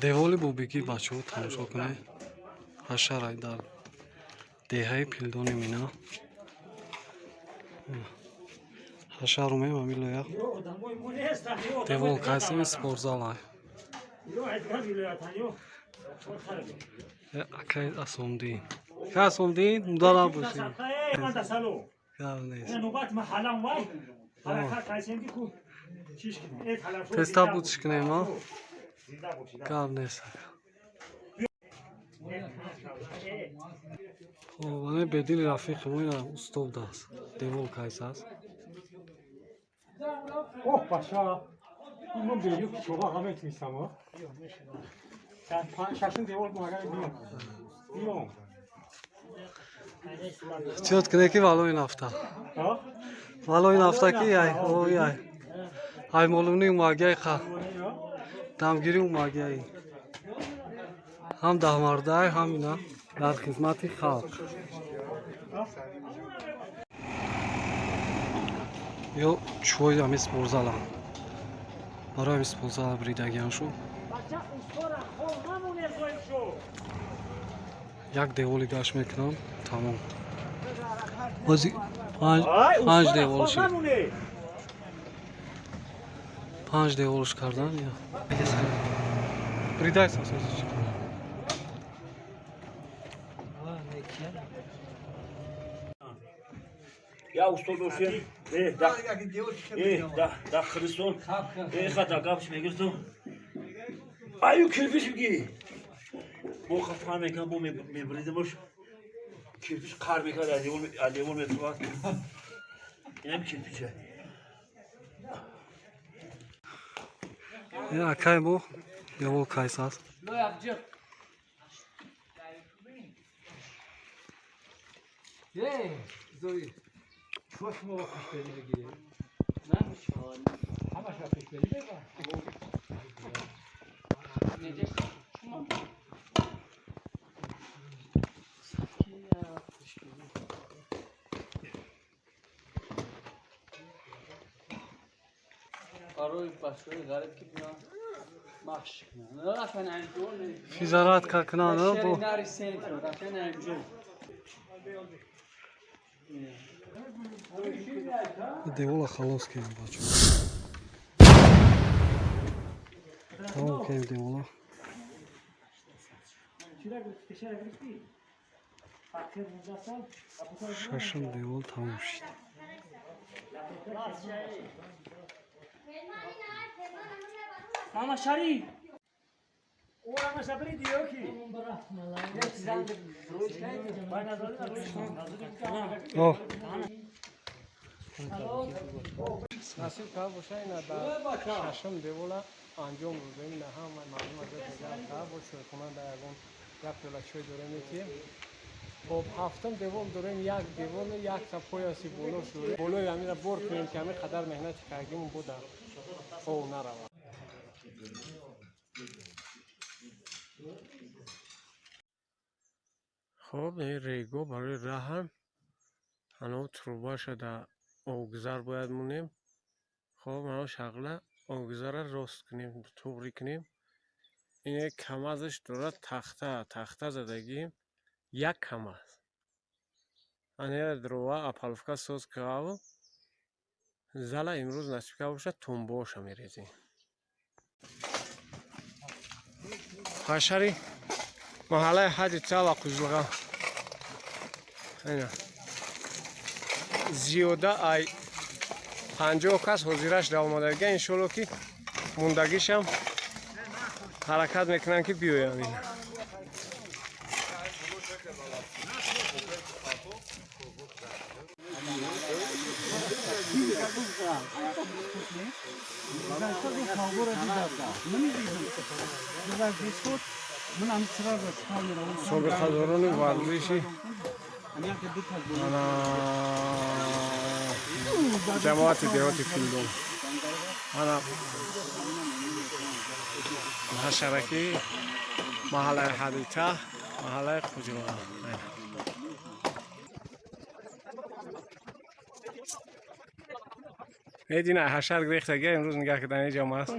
देवोली बोबी बच्चों थामसो कने हशाराई दार देहाई फिल्डोनी मिना हशारों में मम्मी लोया देवोल कैसे में स्पोर्ट्सal है अकाई असोमदीन क्या असोमदीन मुदाला बुशी क्या नहीं Testa buçukne ma kavnesa. O bana bedil Rafiq moyna ustoldas. Devol kaysas. Oh paşa. Bunun büyük çoba hamet misamo. Sen şaşın devol muhakkak biliyorum. Çot kne ki valoin hafta. Ha? Valoin hafta ki ay o ay. Ay moluni magay kha. Damgiri magay. Ham dahmarday ham ina dar xizmati xalq. Yo choy am sportzala. Барои спонсора бридагиан шу. Як деволи гаш мекунам, тамом. Бози 5 девол шид. 5 деволш кардан я. Бридай сасоз. Ya usta dostum. Da Hriston. Hata kapış megirdim. Ayu kirpiş ki. Bu kafam mekan bu mebridimoş. Kirpiş kar mekan alevol metruat. Yine mi kirpiçe? Ya akay bu. Devol kaysas. Ne yapacak? Hey, Zoe. Çok mu vakit belli gidiyor? Neymiş falan? Ama vakit belli de var. Necek? Şuma. Aroy başlıyor garip gibi ya. Maş. Ne rafen anjol. Fizarat kaknana bu. Nari sentro, rafen anjol. Devola xalos kelim bacho. Tamam kelim devola. Şaşım devol tamam işte. Mama Şari. Orama sabri diyor ki. Oh. Nasıl ka boşayna da şaşım devola anjom rudem na ha malum da ka boşoy kuman da yagon yapıyorlar şöy dönemi ki. خب هفتم دوم داریم یک دیوان یک تا پایاسی بولو شده بولوی همین را بر کنیم که همین قدر مهنت کردیم بوده او نروه خب این ریگو برای راهم هنو تروبا شده اوگذار باید مونیم خب هنو شغله اوگذار را راست کنیم توبری کنیم این کم ازش داره تخته زدگیم یک کم است آنها دروا اپالفکا سوز کاو زلا امروز نصیب که باشه تنبوش میریزیم حشری محله حج چالا قزلقا اینا زیاده ای 50 کس حضورش در آمادگی انشالله که موندگیش هم حرکت میکنن که بیایم اینا سابقه داران ورزشی جماعت دیهاتی فیلدون انا حشرکی محله حدیثه محله خجران میدینه حشر گریختگی امروز نگاه کردن اینجا ما است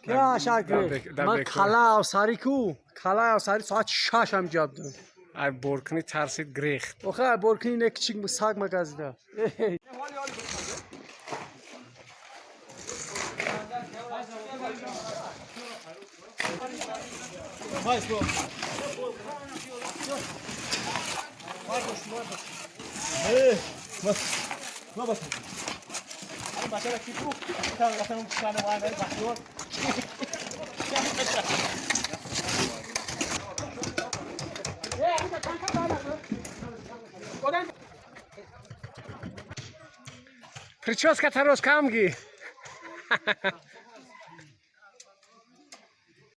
یا شکر در من بکر. کلا و سری کو کلا و سری ساعت 6 هم جاب دارم ای برکنی ترسید گریخت آخه برکنی نه کچیک مساق مگازیده Прическа-то роскамги.